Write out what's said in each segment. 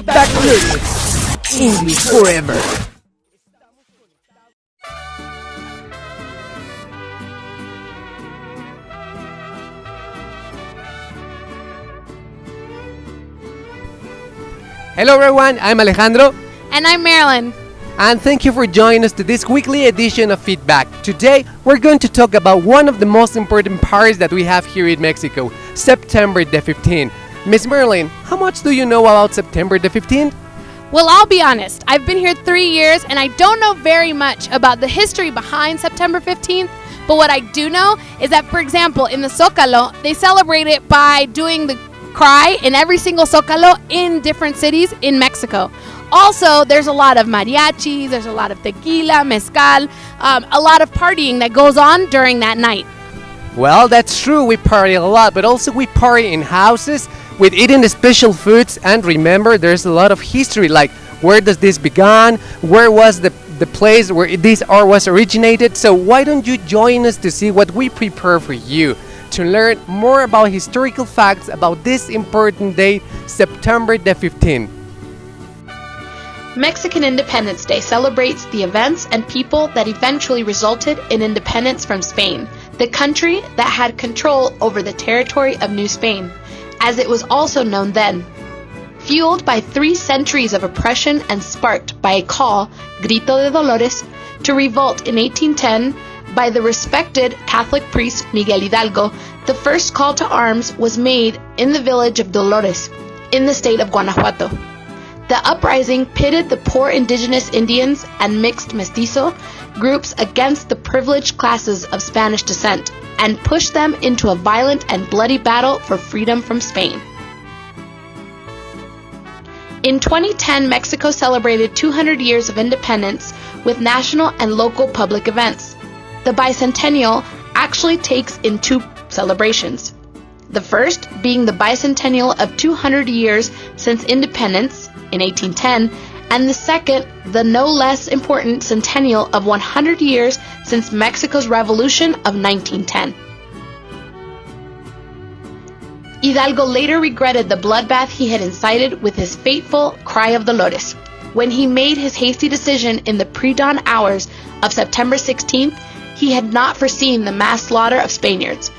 Back Learnex. English forever. Hello everyone, I'm Alejandro. And I'm Marilyn. And thank you for joining us to this weekly edition of Feedback. Today, we're going to talk about one of the most important parties that we have here in Mexico, September the 15th. Miss Marilyn, how much do you know about September the 15th? Well, I'll be honest. I've been here 3 years and I don't know very much about the history behind September 15th. But what I do know is that, for example, in the Zócalo, they celebrate it by doing the cry in every single Zócalo in different cities in Mexico. Also, there's a lot of mariachis, there's a lot of tequila, mezcal, a lot of partying that goes on during that night. Well, that's true, we party a lot, but also we party in houses with eating the special foods. And remember, there's a lot of history, like where does this begin, where was the place where this art was originated. So why don't you join us to see what we prepare for you, to learn more about historical facts about this important date, September the 15th. Mexican Independence Day celebrates the events and people that eventually resulted in independence from Spain, the country that had control over the territory of New Spain, as it was also known then. Fueled by 3 centuries of oppression and sparked by a call, Grito de Dolores, to revolt in 1810, by the respected Catholic priest Miguel Hidalgo, the first call to arms was made in the village of Dolores, in the state of Guanajuato. The uprising pitted the poor indigenous Indians and mixed mestizo groups against the privileged classes of Spanish descent, and pushed them into a violent and bloody battle for freedom from Spain. In 2010, Mexico celebrated 200 years of independence with national and local public events. The bicentennial actually takes in 2 celebrations. The first being the bicentennial of 200 years since independence in 1810, and the second, the no less important centennial of 100 years since Mexico's Revolution of 1910. Hidalgo later regretted the bloodbath he had incited with his fateful Cry of Dolores, when he made his hasty decision in the pre-dawn hours of September 16th. He had not foreseen the mass slaughter of Spaniards.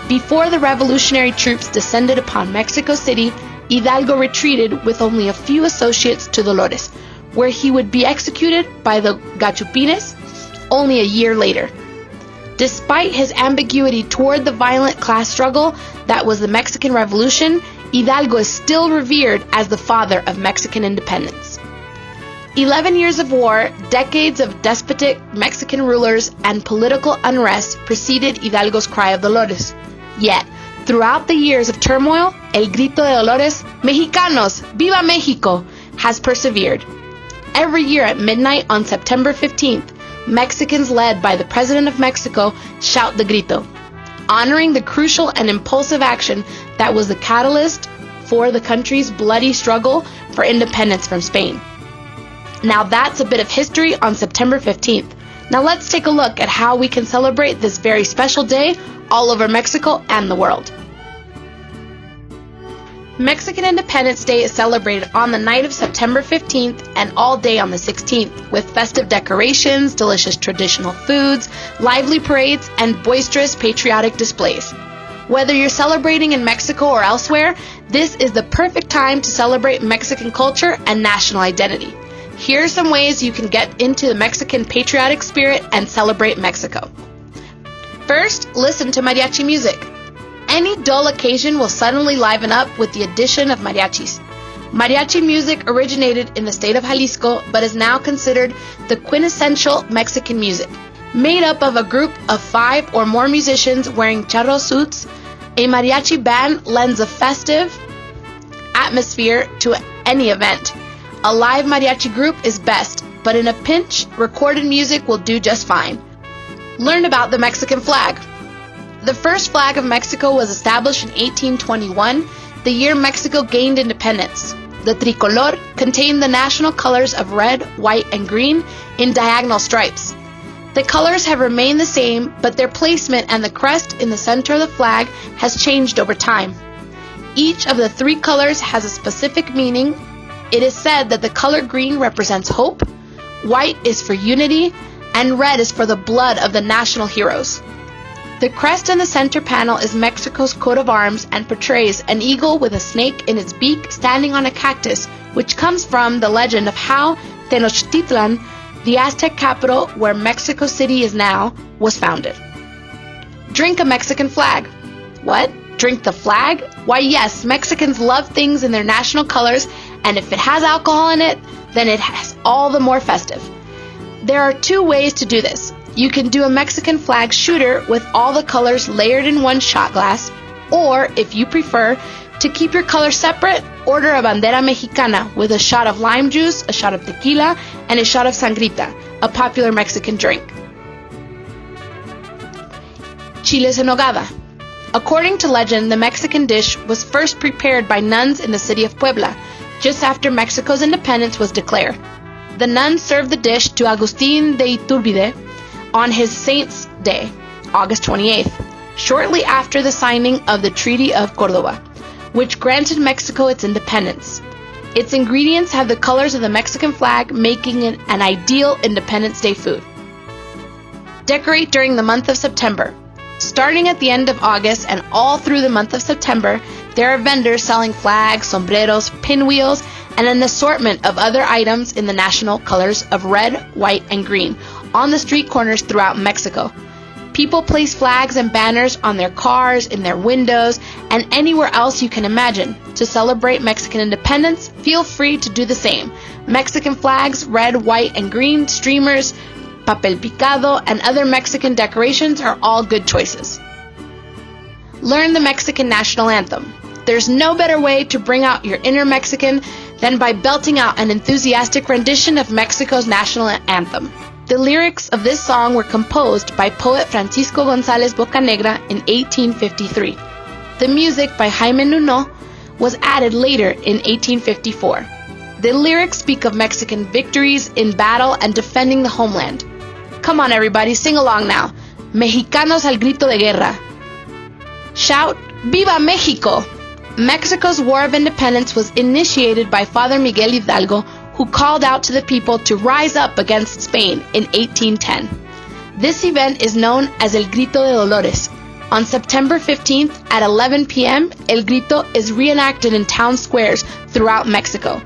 Before the revolutionary troops descended upon Mexico City, Hidalgo retreated with only a few associates to Dolores, where he would be executed by the Gachupines only a year later. Despite his ambiguity toward the violent class struggle that was the Mexican Revolution, Hidalgo is still revered as the father of Mexican independence. 11 years of war, decades of despotic Mexican rulers, and political unrest preceded Hidalgo's Cry of Dolores. Yet, throughout the years of turmoil, El Grito de Dolores, Mexicanos, Viva México, has persevered. Every year at midnight on September 15th, Mexicans led by the President of Mexico shout the Grito, honoring the crucial and impulsive action that was the catalyst for the country's bloody struggle for independence from Spain. Now that's a bit of history on September 15th. Now let's take a look at how we can celebrate this very special day all over Mexico and the world. Mexican Independence Day is celebrated on the night of September 15th and all day on the 16th, with festive decorations, delicious traditional foods, lively parades, and boisterous patriotic displays. Whether you're celebrating in Mexico or elsewhere, this is the perfect time to celebrate Mexican culture and national identity. Here are some ways you can get into the Mexican patriotic spirit and celebrate Mexico. First, listen to mariachi music. Any dull occasion will suddenly liven up with the addition of mariachis. Mariachi music originated in the state of Jalisco, but is now considered the quintessential Mexican music. Made up of a group of 5 or more musicians wearing charro suits, a mariachi band lends a festive atmosphere to any event. A live mariachi group is best, but in a pinch, recorded music will do just fine. Learn about the Mexican flag. The first flag of Mexico was established in 1821, the year Mexico gained independence. The tricolor contained the national colors of red, white, and green in diagonal stripes. The colors have remained the same, but their placement and the crest in the center of the flag has changed over time. Each of the 3 colors has a specific meaning It is said that the color green represents hope, white is for unity, and red is for the blood of the national heroes. The crest in the center panel is Mexico's coat of arms and portrays an eagle with a snake in its beak standing on a cactus, which comes from the legend of how Tenochtitlan, the Aztec capital where Mexico City is now, was founded. Drink a Mexican flag. What? Drink the flag? Why yes, Mexicans love things in their national colors, and if it has alcohol in it, then it has all the more festive. There are two ways to do this. You can do a Mexican flag shooter with all the colors layered in one shot glass, or if you prefer to keep your colors separate, order a bandera mexicana with a shot of lime juice, a shot of tequila, and a shot of sangrita, a popular Mexican drink. Chiles en nogada. According to legend, the Mexican dish was first prepared by nuns in the city of Puebla, just after Mexico's independence was declared. The nuns served the dish to Agustín de Iturbide on his Saint's Day, August 28th, shortly after the signing of the Treaty of Córdoba, which granted Mexico its independence. Its ingredients have the colors of the Mexican flag, making it an ideal Independence Day food. Decorate during the month of September. Starting at the end of August and all through the month of September, there are vendors selling flags, sombreros, pinwheels, and an assortment of other items in the national colors of red, white, and green on the street corners throughout Mexico. People place flags and banners on their cars, in their windows, and anywhere else you can imagine. To celebrate Mexican independence, feel free to do the same. Mexican flags, red, white, and green, streamers, papel picado, and other Mexican decorations are all good choices. Learn the Mexican national anthem. There's no better way to bring out your inner Mexican than by belting out an enthusiastic rendition of Mexico's national anthem. The lyrics of this song were composed by poet Francisco González Bocanegra in 1853. The music by Jaime Nuno was added later in 1854. The lyrics speak of Mexican victories in battle and defending the homeland. Come on everybody, sing along now. Mexicanos al grito de guerra. Shout, Viva Mexico! Mexico's War of Independence was initiated by Father Miguel Hidalgo, who called out to the people to rise up against Spain in 1810. This event is known as El Grito de Dolores. On September 15th at 11 p.m., El Grito is reenacted in town squares throughout Mexico.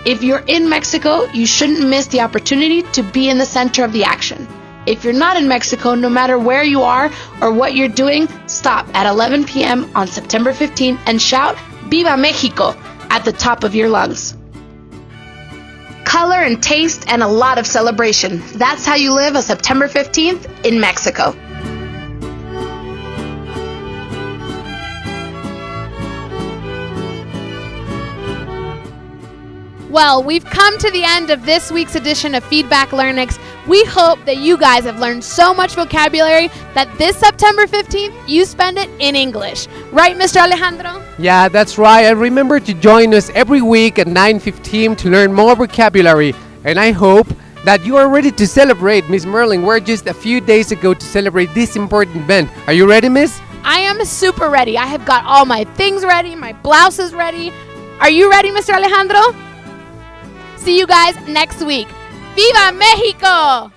If you're in Mexico, you shouldn't miss the opportunity to be in the center of the action. If you're not in Mexico, no matter where you are or what you're doing, stop at 11 p.m. on September 15th and shout, Viva Mexico, at the top of your lungs. Color and taste and a lot of celebration. That's how you live a September 15th in Mexico. Well, we've come to the end of this week's edition of Feedback Learnex. We hope that you guys have learned so much vocabulary that this September 15th, you spend it in English. Right, Mr. Alejandro? Yeah, that's right. And remember to join us every week at 9:15 to learn more vocabulary. And I hope that you are ready to celebrate. Miss Merlin, we're just a few days ago to celebrate this important event. Are you ready, Miss? I am super ready. I have got all my things ready, my blouse is ready. Are you ready, Mr. Alejandro? See you guys next week. ¡Viva México!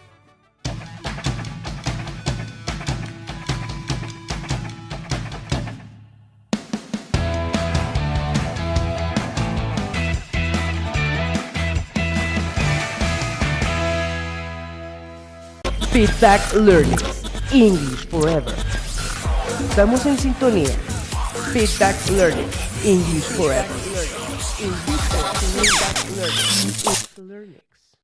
Feedback Learnex, English Forever. Estamos en sintonía. Feedback Learnex, English Forever. English Forever.